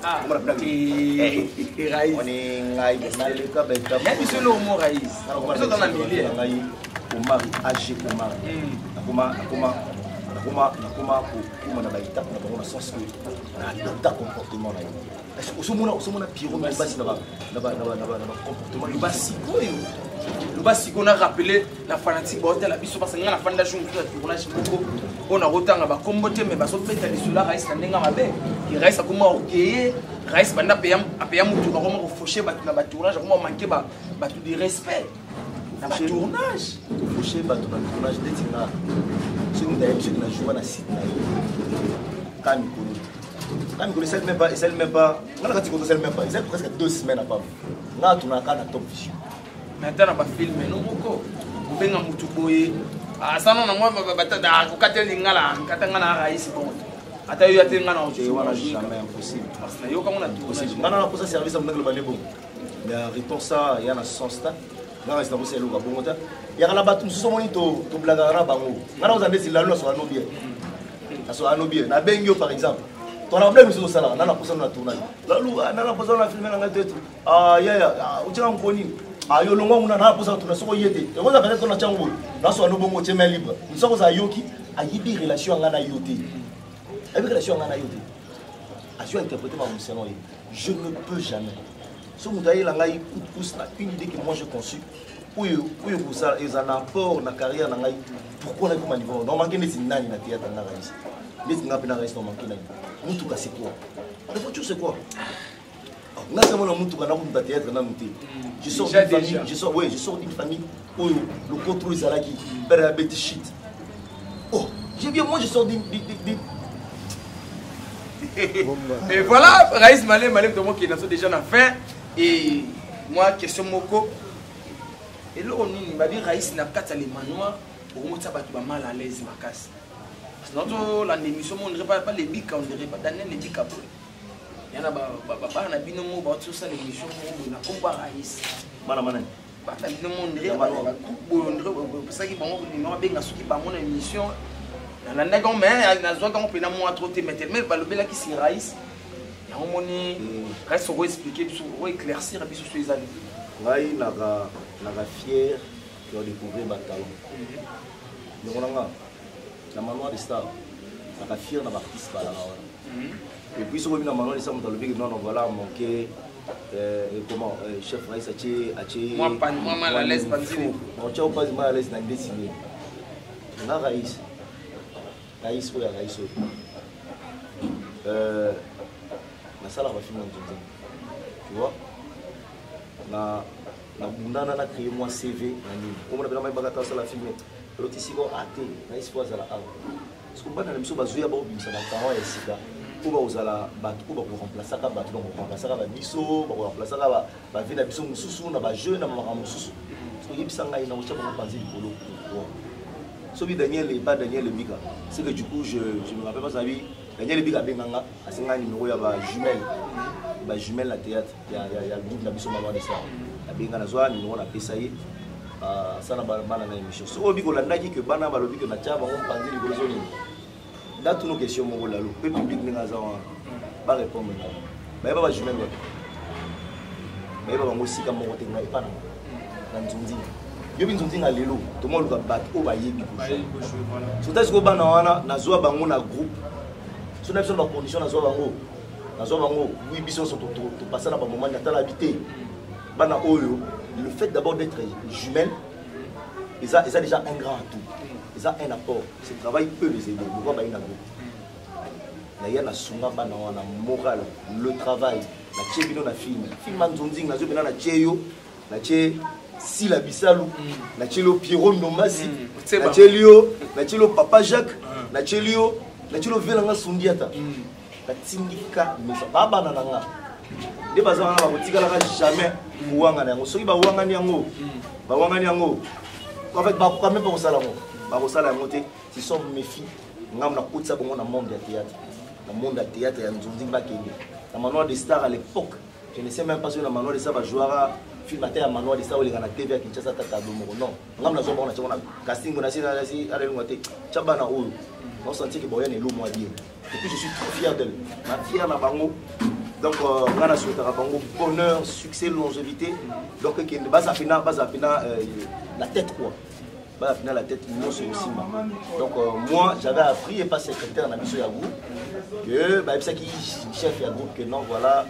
Ah, et Raïs. On est ngai, na les gars état. Il y a du seul mot Raïs. On est dans la milieu. Omar âgé Omar. Comment na ba étape na bango na sens que na adopta comportement na yo. Est-ce que osomona piro na basi na ba comportement le basiko na rappeler la fanatique ba hôtel la biso parce que na fanda jour tout tournage moko on a rotanga ba kombote mais ba so peta lisula Raïs na ndenga mabe ki Raïs akoma okeye Raïs banda paya mutu ba koma ko faucher ba na ba tournage koma manquer ba tout de respect na ba tournage faucher ba tournage detinga si nous d'ailleurs na jouer na site na quand il celle même pas on a quand celle même pas il presque 2 semaines à pas na tuna kana top vision maintenant ba film no moko benga mutu boye asana na moi batata ko kateli ngala katanga na Raïs bon ata yo yatenga na c'est jamais impossible parce que yo comme on a tout possible maintenant pour ça service am ngalo balebo mais réponse ça il y a na sens là na reste na selo ka bongo il y a la batou so moni to blaga na bango ngana ozande silalo so ano bien aso ano bien na bengyo par exemple ton problème c'est ça là na posa na tournage la lu na posa na filmer na ngatetu ya uchanga mkoni ayo longo muna na posa tournage so yete e koza peut-être na chango na so ano bongo chema libre so za yoki ayibi relation ngana yote avec relation ngana yote aso interpréter ma museno je ne peux jamais so mudaye la ngai coup na une idée que moi je conçu oui pour ça ils en apport na carrière na ngai pourquoi na comme niveau non manquer des nani na théâtre na Raïs les nga pena Raïs non manquer na mutu ka c'est quoi le voiture c'est quoi na c'est mon mutu ka na mutu théâtre na mutu je sors d'une famille je sors d'une famille où le contrôle zalaki père petit shit oh j'ai bien moi je sors d'une et voilà Raïs Malem tout le monde qui est dans déjà la fin et moi question moko et là on va dire Raïs n'a pas les manoirs pour moi ça va tout mal à l'aise ma casse sinon la émission on ne pas les bics on dirait pas Daniel les bics il y en a bah na bino mo ba tout ça l'émission on a combat Raïs mana ba na bino mo on dirait ba ça qui bon on benga suki ba mon émission na nega mais na zo quand on peut na mo trop te mettre mais ba le bela qui c'est Raïs ya on moni reste pour expliquer pour éclaircir et puis sur les années ngai naga fier de découvrir ma talent. Donc on a la manoir de star, naga fier d'avoir artiste par là. Et puis sur le manoir de star, on a le big non voilà manqué comment chef Raïs aché moi mal à l'aise bandit. On tient pas mal à l'aise dans dessiner. Na Raïs ou la Raïs. La salle va filmer en tu vois. Na bundana na créer moi CV na nini comme on a bien bagata ça la filmer l'autre ici ko até na histoire za la a parce que bana miso bazuya ba obimisa na temps ya sika ko ba uzala batu ko ba ko remplacer ka batu donc remplacer ka ba biso ba ko remplacer ka ba vida biso mususu na ba jeune na mama mususu il y a celui Daniel et pas Daniel Biga. C'est que du coup, je me rappelle pas sa vie. Daniel Biga Benganga, c'est un numéro, il y a jumelle la théâtre. Il y a le groupe de la mission maman de ça. Il y a Benganga Zoa, numéro la Pessaye. Ça n'a pas de émission. Si on dit que Bana va le dire que Natia va répondre les gros zones. Dans toutes nos questions, mon rôle, le public n'a pas répondre. Mais il va jumelle. Mais il va aussi comme mon côté, il pas dans Zunzi. Yo bin Zunzi ngalelo, tout le monde va battre au baye bi ko. Surtout ce que bana wana na zoa bango na groupe. So na besoin de condition na zoa bango. Na zoa bango, oui biso sont tout passer na ba moment na tala habité. Bana oyo, le fait d'abord d'être jumelle, ils a déjà un grand atout. Ils a un apport. Ce travail peut les aider. Pourquoi ba ina groupe. Na ya na sunga bana wana moral, le travail, la chebino na film. Film Zunzi na zo bena na cheyo, na che si la bisalou, na chelo Pierrot Nomasi, na chelo Papa Jacques, na chelo Velanga Sundiata, na tindika mesa baba nananga. De bazana ba kotika la jamais wanga nango. Soki ba wanga nyango, en fait ba quand même pas sala ngo. Ba ko sala ngo te, si sont méfi, ngam na kutsa bongo na monde du théâtre. Na monde du théâtre ya Nzunzi Bakende. La manoir des stars à l'époque, je ne sais même pas si la manoir des stars va jouer à film à manoir des stars ou les gars à TV à Kinshasa tata domo non. Ngam na zo bona chona casting na si ale ngate. Chabana o. On sentit que Boyan est l'eau moi bien. Et puis je suis très fier d'elle. Ma fière na bango. Donc on a souhaité à bango bonheur, succès, longévité. Donc qui base pina la tête quoi. Base pina la tête non c'est aussi. Donc moi j'avais appris et pas secrétaire na biso ya vous que bah ça qui chef ya groupe que non voilà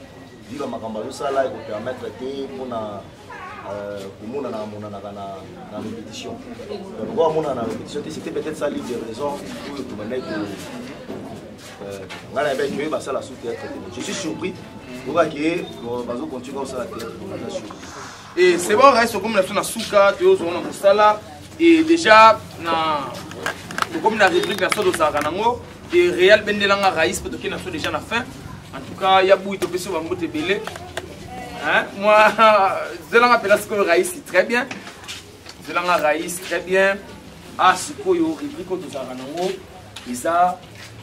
vivre ma campagne ça là il vous permettre de pour na pour na répétition. Donc moi mon na répétition c'était peut-être ça l'une des raisons pour tout le monde je suis surpris pour que bazo continue comme ça la théâtre. Et c'est bon reste comme la na souka tu os on musala et déjà na comme la rubrique na so do sa kanango et réel bendelanga raïs peut que na so déjà na fin en tout cas ya bouille to peso ba mbote belé. Hein? Moi, Zelanga Pelasco Raïs, très bien. Zelanga Raïs, très bien. Ah, c'est quoi, il y a un Zaranango. Isa,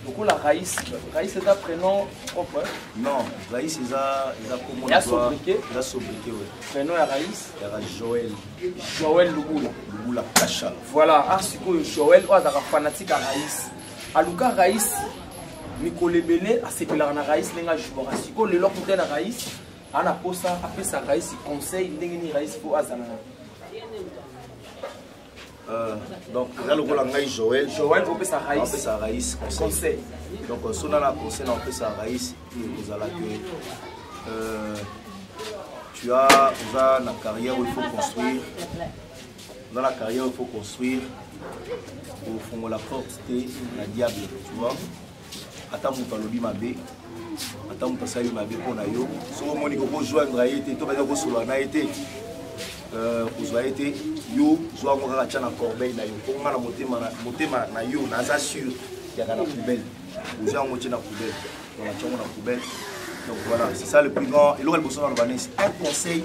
beaucoup la Raïs. Raïs, c'est un prénom propre. Non, Raïs, il a comment il a sobriqué. Il a sobriqué, oui. Prénom est Raïs. Il y a Joël. Joël Lugula. Lugula Kacha. Voilà, ah, c'est quoi, Joël, il a fanatique à Raïs. Aluka Raïs, Mikole Bele, a séparé la Raïs, il a joué à Siko, le lot de la Raïs. Ana posa après sa raïs conseil ndengeni raïs pour azana. Donc là le rôle ngai Joël on peut sa raïs conseil. Donc son na conseil on peut sa raïs vous allez que tu as na carrière où il faut construire. Dans la carrière il faut construire au fond de la porte la diable, tu vois. Attends mon palobi mabé. Attends, tu as eu ma vie pour Nayo. Si vous avez joindre été, tu vas dire que vous avez été. Vous avez été. Yo, vous avez été à la corbeille. Vous avez été na yo, na assure qu'il y a la poubelle. Vous avez été dans la poubelle. Dans la poubelle. Donc voilà, c'est ça le plus grand. Et l'autre besoin d'urbanisme, un conseil.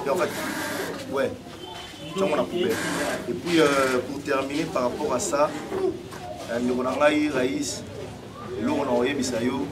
Et en fait, ouais, dans la poubelle. Et puis pour terminer par rapport à ça, nous avons Raïs. L'autre on a envoyé Bissayo.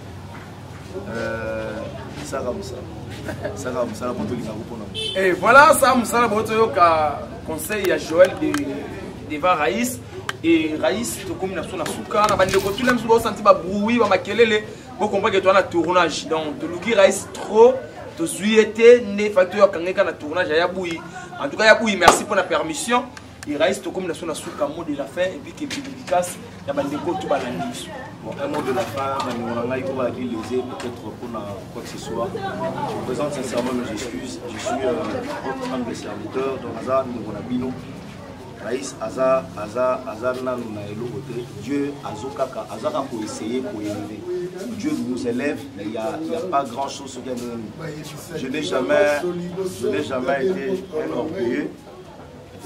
Et voilà, ça Moussala Botoyoka conseil à Joël de Raïs. Et Raïs, tu comme na souka, na bande ko tout le monde senti ba bruit, ba makelele, vous comprenez que tu as un tournage. Donc de Lugi Raïs trop, de zuété, né facteur kangeka na tournage ya bouyi. En tout cas, ya bouyi, merci pour la permission. Et Raïs, tu comme na souka mot de la fin et puis que efficace, ya bande ko tout balandi. Bon, un mot de la fin, on va léser peut-être pour quoi que ce soit. Je vous présente sincèrement mes excuses. Je suis votre humble serviteur dans Azar Nibonabino. Raïs Azar Nanou Naelo Côté. Dieu Azokaka, Azar a pour essayer, pour élever. Dieu nous élève, mais il n'y a pas grand chose sur lequel nous. Je n'ai jamais été un orgueilleux.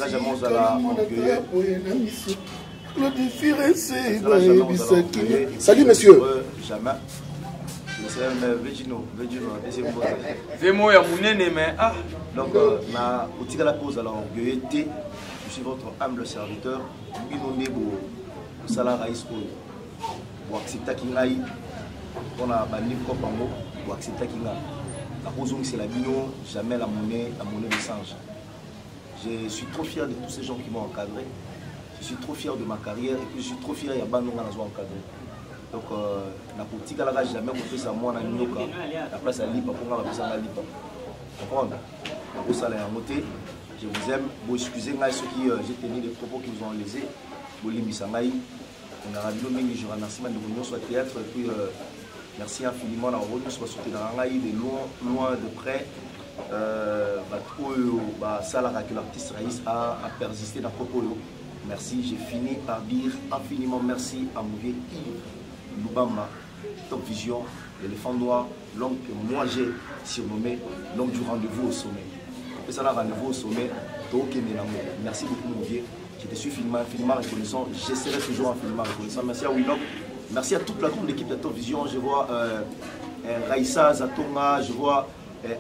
Là, jamais on a orgueilleux. Salut monsieur. Jamais. C'est un Vegino, deuxième fois. Vemo ya munene mais ah. Donc, na otika la pause alors orgueilleté. Je suis votre humble serviteur. Binonde bo sala raïs pour accepter kingai. On a bandi kopango pour accepter kingai. La pause c'est la bino, jamais la monnaie de singe. Je suis trop fier de tous ces gens qui m'ont encadré. Je suis trop fier de ma carrière et puis je suis trop fier de Bandonga à encadré. Donc, la politique à la jamais fait ça moi dans Nyoka. La place à Lipa pour moi, la place à Lipa. Comprendre? La salle est en moté. Je vous aime. Vous excusez-moi ceux qui j'ai tenu des propos qui vous ont lésé. Vous l'immissangaï. On a ravi le je remercie de venir sur le théâtre. Et puis, merci infiniment d'avoir venu sur le terrain de loin, de près. Ça, l'artiste Raïs a persisté dans le propos. Merci. J'ai fini par dire infiniment merci à mon vieux Yves Lubamba, Top Vision, l'éléphant noir, l'homme que moi j'ai surnommé l'homme du rendez-vous au sommet. Et ça, là, rendez-vous au sommet, merci beaucoup, mon vieux. Je te suis infiniment reconnaissant. Je serai toujours infiniment reconnaissant. Merci à Willock. Merci à toute la grande équipe de Top Vision. Je vois Raïssa Zatonga, je vois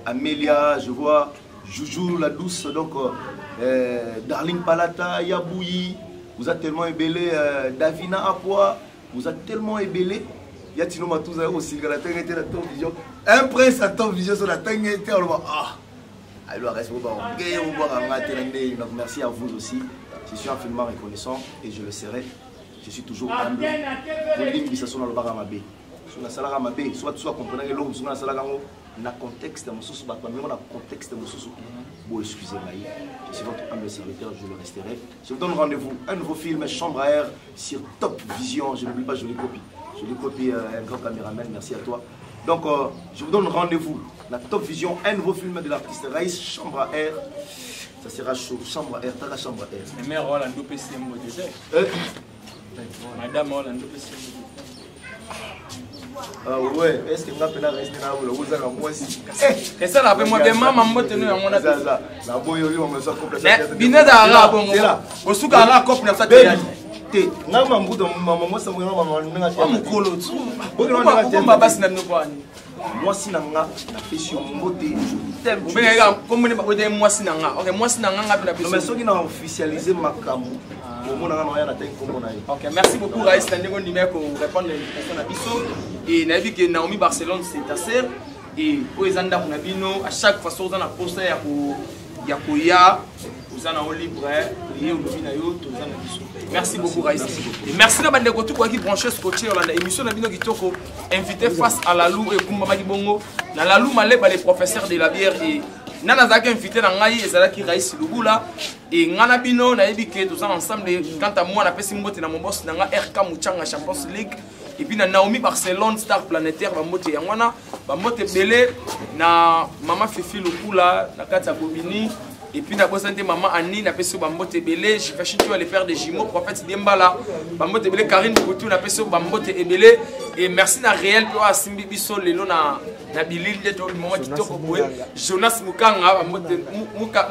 Amélia, je vois Joujou la douce, donc Darling Palata, Yabouyi, vous êtes tellement ébellé, Davina Apua, vous êtes tellement ébellé. Yatino Matouza aussi, la Top Vision. Un prince à Top Vision sur la Tang était on va alors reste donc merci à vous aussi. Je suis infiniment reconnaissant et je le serai. Je suis toujours humble. Vous dites que ça sonne le baramabé. Sur la salle ramabé, soit comprenez l'homme sur la salle ramabé. Dans le contexte de mon sous, dans le contexte de mon sous, bon, excusez-moi, je suis votre humble serviteur, je le resterai. Je vous donne rendez-vous, un nouveau film, Chambre à air, sur Top Vision. Je n'oublie pas, je l'ai copié. Je l'ai copié, un grand caméraman, merci à toi. Donc, je vous donne rendez-vous, la Top Vision, un nouveau film de l'artiste Raïs, Chambre à air. Ça sera chaud, Chambre à air, t'as la Chambre à air. Mais mère, on a un PC modèle. Madame, on a un PC modèle. Ah ouais, est-ce que tu as resté là où vous avez moi aussi? Et ça, là, moi, bien, maman, moi, tenu à mon avis. La boyo, on me sort complètement. Binet d'Ara, bon, au souk à la coupe, ça te dit. Non, maman, maman, ça me moi si nanga na pesi mbote je t'aime comme ne pas moi si nanga OK moi si nanga na pesi mais soki na officialiser makambo au na na ya na tay kombo na OK merci beaucoup Raïs Tandego Ndimé pour répondre les questions na biso et na bi que Naomi Barcelone c'est ta sœur et pour ezanda kuna bino à chaque fois so na poster ya koya uzana au libre et obina yo tozana biso. Merci beaucoup Raïs. Merci à bande kotu qui branché scotché dans l'émission na bino kitoko invité face à Lalou et Kumba Bongo na Lalou maleba les professeurs de la bière et nana zaki invité na ngai ezala ki Raïs Lubula et ngana bino na yebike tous ensemble quant à moi na pesi mbote na mon boss na nga RK Muchanga Champions League et puis na Naomi Barcelone Star Planétaire ba mbote yangwana ba mbote belé na mama Fifi Lukula na kata Bobini. Et puis, na bosante maman Annie, na peso bambote belé, je fais chier les frères de jumeaux, prophète Dembala, bambote belé, Karine Boutou, na peso bambote belé. Et merci na réel pour Simbi Biso lelo na bilil de tout le moment qui toko boé. Jonas Mukanga, bambote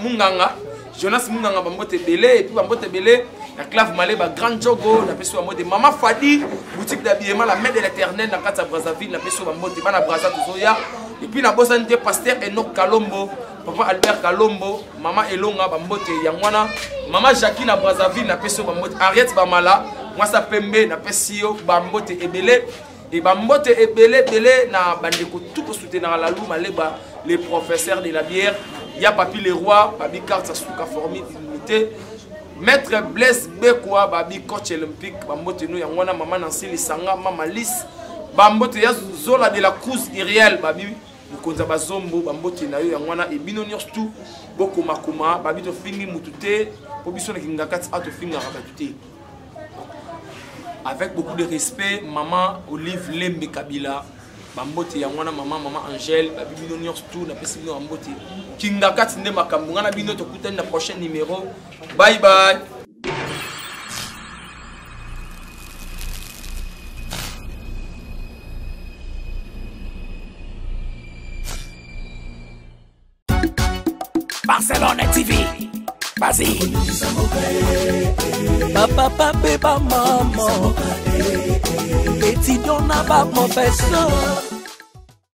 Munganga, Jonas Munganga bambote belé et puis bambote belé, na clave malé ba grand jogo, na peso bambote maman Fadi, boutique d'habillement la main de l'Éternel na Kata Brazzaville, na peso bambote bana Brazza Tozoya. Et puis na bosante pasteur Enoch Kalombo. Papa Albert Kalombo, maman Elonga Bambote Yangwana, maman Jackie na Brazzaville na peso Bambote, Ariette Bamala, moi ça Pembe na pesio Bambote Ebele et Bambote Ebele belé na bandeko tout pour soutenir la Lalou maleba les professeurs de la bière, il y a Papi Leroy, Babi Carte Sasuka formé d'unité, Maître Blaise Bekwa, Babi coach olympique, Bambote no Yangwana, maman Nancy Lisanga, maman Lys, Bambote ya Zola de la Cruz Iriel, Babi Konza bazombo bambote na yo yangwana e bino nyonso boko makoma babito fingi mutute po biso na kingakati ato finga rabatute avec beaucoup de respect maman Olive Lembe Kabila bambote yangwana maman Angèle babi bino nyonso na pesi bino bambote kingakati nde makambo ngana bino to kutani na prochain numéro bye bye. Barcelone TV, vas-y. Papa, papa, maman, et tu donnes pas mon personne.